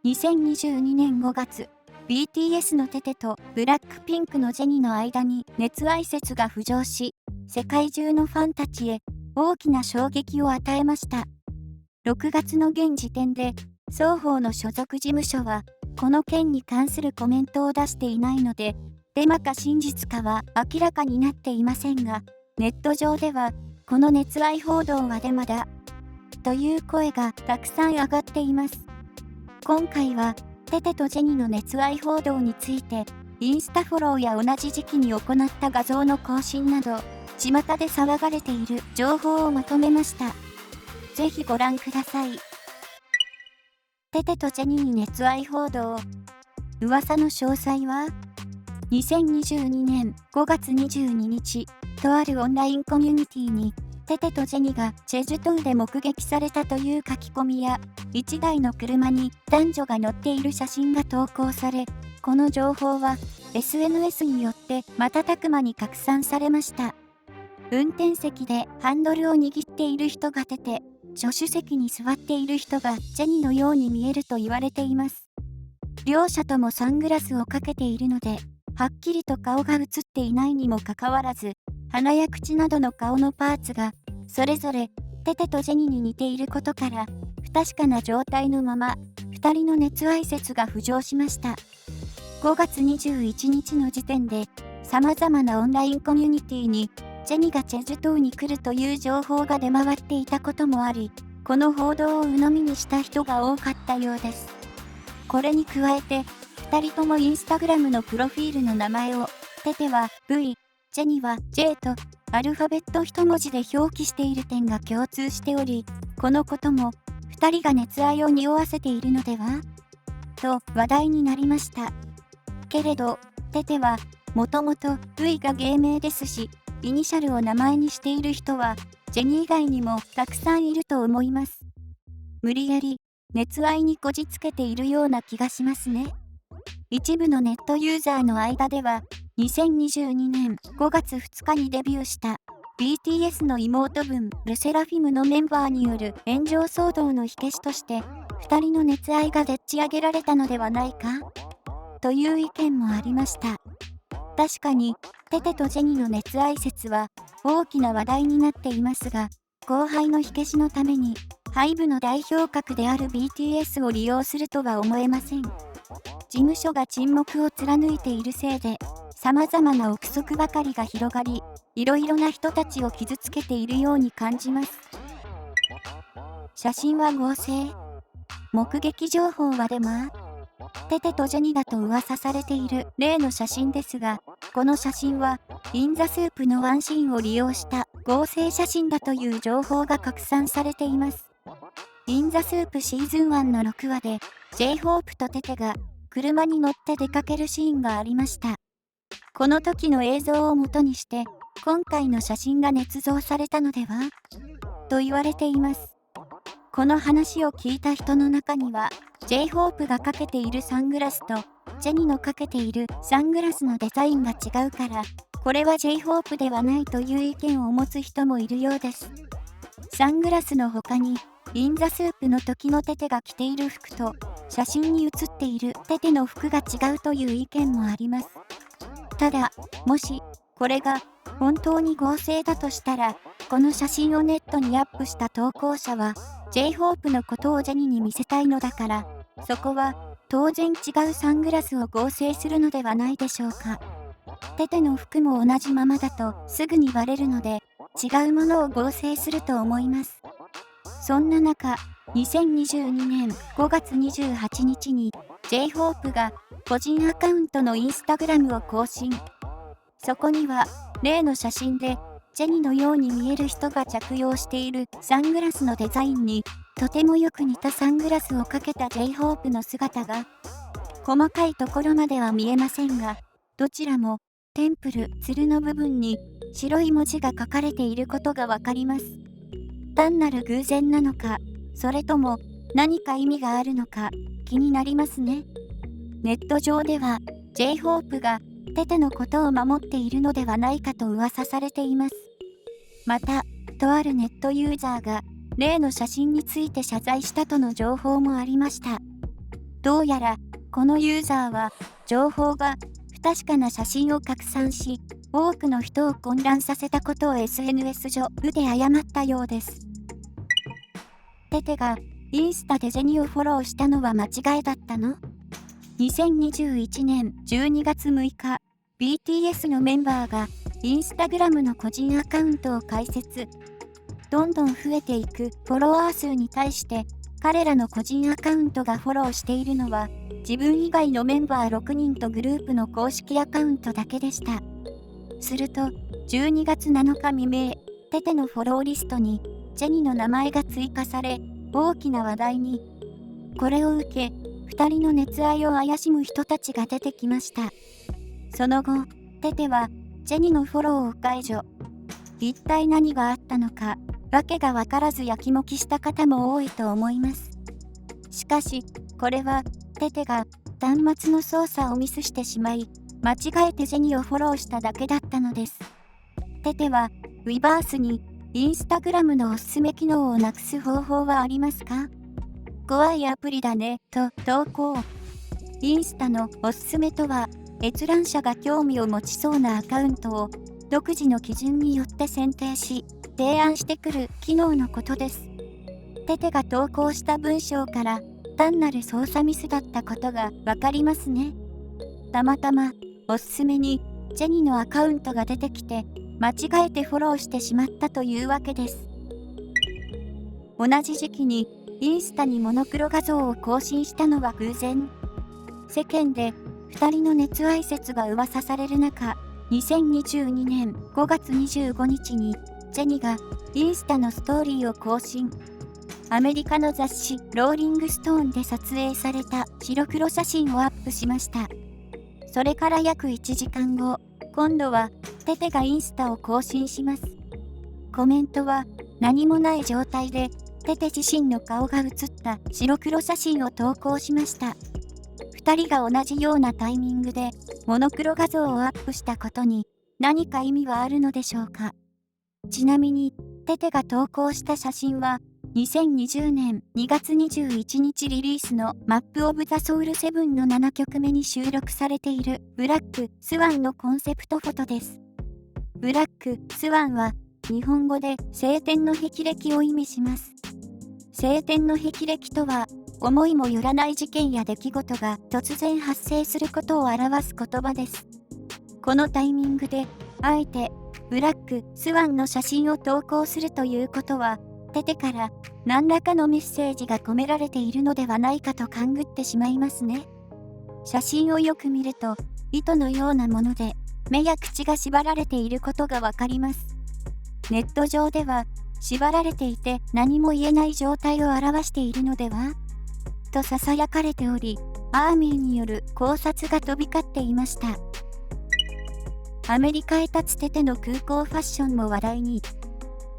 2022年5月、BTS のテテとブラックピンクのジェニの間に熱愛説が浮上し、世界中のファンたちへ大きな衝撃を与えました。6月の現時点で、双方の所属事務所は、この件に関するコメントを出していないので、デマか真実かは明らかになっていませんが、ネット上では、この熱愛報道はデマだ、という声がたくさん上がっています。今回は、テテとジェニの熱愛報道について、インスタフォローや同じ時期に行った画像の更新など、巷で騒がれている情報をまとめました。ぜひご覧ください。テテとジェニに熱愛報道。噂の詳細は ?2022 年5月22日、とあるオンラインコミュニティに、テテとジェニがチェジュ島で目撃されたという書き込みや、1台の車に男女が乗っている写真が投稿され、この情報は SNS によって瞬く間に拡散されました。運転席でハンドルを握っている人がテテ、助手席に座っている人がジェニのように見えると言われています。両者ともサングラスをかけているので、はっきりと顔が映っていないにもかかわらず、鼻や口などの顔のパーツが、それぞれテテとジェニに似ていることから、不確かな状態のまま、2人の熱愛説が浮上しました。5月21日の時点で、様々なオンラインコミュニティに、ジェニがチェジュ島に来るという情報が出回っていたこともあり、この報道を鵜呑みにした人が多かったようです。これに加えて、2人ともインスタグラムのプロフィールの名前を、テテは V、ジェニは J と、アルファベット一文字で表記している点が共通しており、このことも、2人が熱愛を匂わせているのではと話題になりました。けれど、テテは、もともと V が芸名ですし、イニシャルを名前にしている人は、ジェニ以外にもたくさんいると思います。無理やり、熱愛にこじつけているような気がしますね。一部のネットユーザーの間では、2022年5月2日にデビューした BTS の妹分ルセラフィムのメンバーによる炎上騒動の火消しとして、2人の熱愛がでっち上げられたのではないかという意見もありました。確かに、テテとジェニの熱愛説は大きな話題になっていますが、後輩の火消しのために、HYBEの代表格である BTS を利用するとは思えません。事務所が沈黙を貫いているせいで、様々な憶測ばかりが広がり、いろいろな人たちを傷つけているように感じます。写真は合成。目撃情報はデマ？テテとジェニだと噂されている例の写真ですが、この写真は、インザスープのワンシーンを利用した合成写真だという情報が拡散されています。インザスープシーズン1の6話で、J-HOPE とテテが車に乗って出かけるシーンがありました。この時の映像を元にして、今回の写真が捏造されたのではと言われています。この話を聞いた人の中には、J-HOPE がかけているサングラスと、ジェニのかけているサングラスのデザインが違うから、これは J-HOPE ではないという意見を持つ人もいるようです。サングラスの他に、インザスープの時のテテが着ている服と、写真に写っているテテの服が違うという意見もあります。ただ、もし、これが本当に合成だとしたら、この写真をネットにアップした投稿者は、J-HOPE のことをジェニに見せたいのだから、そこは当然違うサングラスを合成するのではないでしょうか。テテの服も同じままだとすぐにバレるので、違うものを合成すると思います。そんな中、2022年5月28日に J-HOPE が個人アカウントのインスタグラムを更新。そこには、例の写真で、ジェニのように見える人が着用しているサングラスのデザインに、とてもよく似たサングラスをかけた J-HOPE の姿が、細かいところまでは見えませんが、どちらも、テンプル、ツルの部分に白い文字が書かれていることがわかります。単なる偶然なのか、それとも何か意味があるのか気になりますね。ネット上では J-HOPE がテテのことを守っているのではないかと噂されています。また、とあるネットユーザーが例の写真について謝罪したとの情報もありました。どうやら、このユーザーは、情報が不確かな写真を拡散し、多くの人を混乱させたことを SNS 上で謝ったようです。テテが、インスタでジェニをフォローしたのは間違いだったの？ 2021 年12月6日、BTS のメンバーが、インスタグラムの個人アカウントを開設。どんどん増えていくフォロワー数に対して、彼らの個人アカウントがフォローしているのは、自分以外のメンバー6人とグループの公式アカウントだけでした。すると、12月7日未明、テテのフォローリストに、ジェニの名前が追加され、大きな話題に。これを受け、2人の熱愛を怪しむ人たちが出てきました。その後、テテは、ジェニのフォローを解除。一体何があったのか、わけがわからずやきもきした方も多いと思います。しかし、これは、テテが端末の操作をミスしてしまい、間違えてジェニをフォローしただけだったのです。テテは、ウィバースに、インスタグラムのおすすめ機能をなくす方法はありますか？怖いアプリだね、と投稿。インスタのおすすめとは、閲覧者が興味を持ちそうなアカウントを、独自の基準によって選定し、提案してくる機能のことです。テテが投稿した文章から、単なる操作ミスだったことがわかりますね。たまたま、おすすめに、ジェニのアカウントが出てきて、間違えてフォローしてしまったというわけです。同じ時期に、インスタにモノクロ画像を更新したのは偶然。世間で、2人の熱愛説が噂される中、2022年5月25日に、ジェニがインスタのストーリーを更新。アメリカの雑誌ローリングストーンで撮影された白黒写真をアップしました。それから約1時間後、今度はテテがインスタを更新します。コメントは何もない状態でテテ自身の顔が写った白黒写真を投稿しました。2人が同じようなタイミングでモノクロ画像をアップしたことに何か意味はあるのでしょうか。ちなみにテテが投稿した写真は2020年2月21日リリースのマップオブザソウル7の7曲目に収録されているブラックスワンのコンセプトフォトです。ブラックスワンは日本語で晴天の霹靂を意味します。晴天の霹靂とは思いもよらない事件や出来事が突然発生することを表す言葉です。このタイミングであえてブラックスワンの写真を投稿するということはテテから何らかのメッセージが込められているのではないかと勘ぐってしまいますね。写真をよく見ると糸のようなもので目や口が縛られていることがわかります。ネット上では縛られていて何も言えない状態を表しているのではと囁かれており、アーミーによる考察が飛び交っていました。アメリカへ立つテテの空港ファッションも話題に。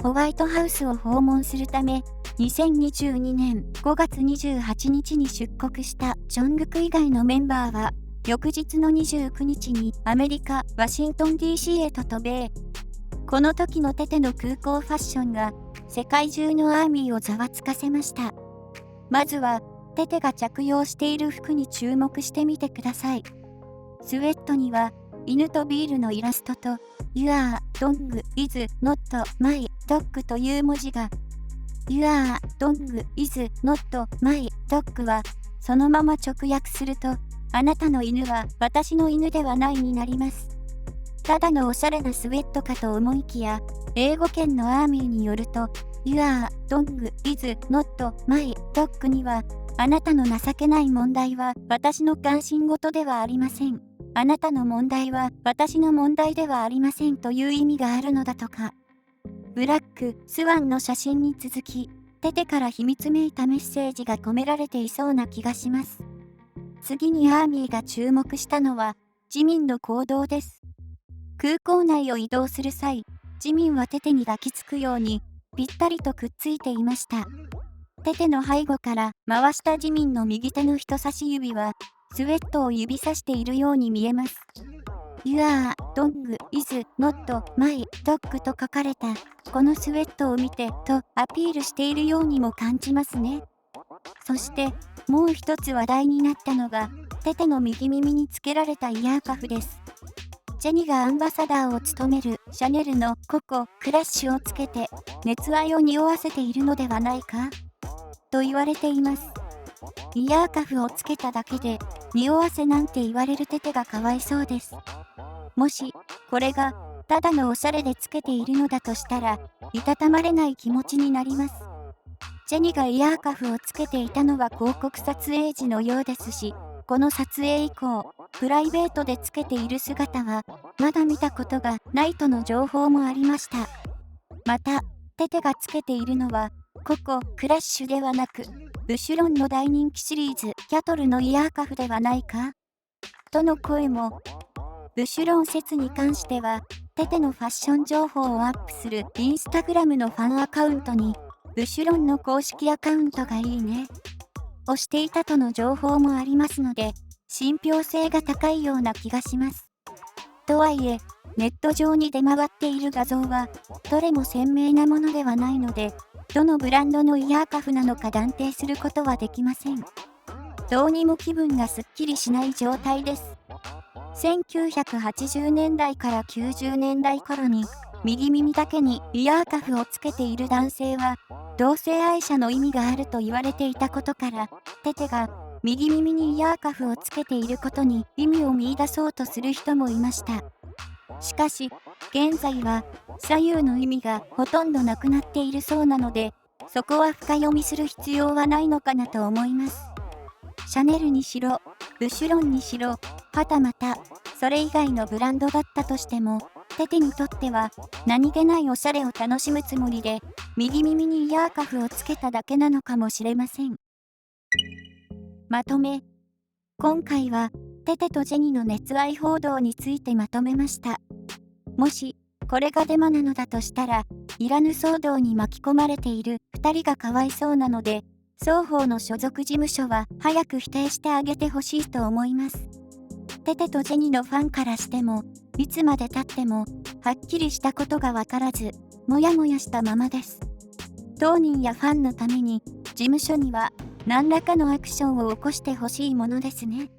ホワイトハウスを訪問するため、2022年5月28日に出国したジョングク以外のメンバーは、翌日の29日にアメリカ・ワシントン DC へと渡米。この時のテテの空港ファッションが世界中のアーミーをざわつかせました。まずは、テテが着用している服に注目してみてください。スウェットには、犬とビールのイラストと、Your dog is not my dog という文字が、Your dog is not my dog は、そのまま直訳すると、あなたの犬は私の犬ではないになります。ただのおしゃれなスウェットかと思いきや、英語圏のアーミーによると、Your dog is not my dog には、あなたの情けない問題は私の関心事ではありません。あなたの問題は私の問題ではありませんという意味があるのだとか。ブラックスワンの写真に続き、テテから秘密めいたメッセージが込められていそうな気がします。次にアーミーが注目したのは、ジミンの行動です。空港内を移動する際、ジミンはテテに抱きつくように、ぴったりとくっついていました。テテの背後から回したジミンの右手の人差し指は、スウェットを指さしているように見えます。Your dog is not my dog と書かれた、このスウェットを見てとアピールしているようにも感じますね。そしてもう一つ話題になったのがテテの右耳につけられたイヤーカフです。ジェニがアンバサダーを務めるシャネルのココクラッシュをつけて熱愛を匂わせているのではないかと言われています。イヤーカフをつけただけで匂わせなんて言われるテテがかわいそうです。もしこれがただのおしゃれでつけているのだとしたらいたたまれない気持ちになります。ジェニがイヤーカフをつけていたのは広告撮影時のようですし、この撮影以降プライベートでつけている姿はまだ見たことがないとの情報もありました。またテテがつけているのはココクラッシュではなくブシュロンの大人気シリーズキャトルのイヤーカフではないかとの声も。ブシュロン説に関してはテテのファッション情報をアップするインスタグラムのファンアカウントにブシュロンの公式アカウントがいいねをしていたとの情報もありますので、信憑性が高いような気がします。とはいえネット上に出回っている画像はどれも鮮明なものではないので、どのブランドのイヤーカフなのか断定することはできません。どうにも気分がすっきりしない状態です。1980年代から90年代頃に右耳だけにイヤーカフをつけている男性は同性愛者の意味があると言われていたことから、テテが右耳にイヤーカフをつけていることに意味を見出そうとする人もいました。しかし現在は左右の意味がほとんどなくなっているそうなので、そこは深読みする必要はないのかなと思います。シャネルにしろブシュロンにしろ、はたまたそれ以外のブランドだったとしても、テテにとっては何気ないおしゃれを楽しむつもりで右耳にイヤーカフをつけただけなのかもしれません。まとめ。今回はテテとジェニの熱愛報道についてまとめました。もしこれがデマなのだとしたら、いらぬ騒動に巻き込まれている2人がかわいそうなので、双方の所属事務所は早く否定してあげてほしいと思います。テテとジェニのファンからしても、いつまで経ってもはっきりしたことがわからず、もやもやしたままです。当人やファンのために事務所には何らかのアクションを起こしてほしいものですね。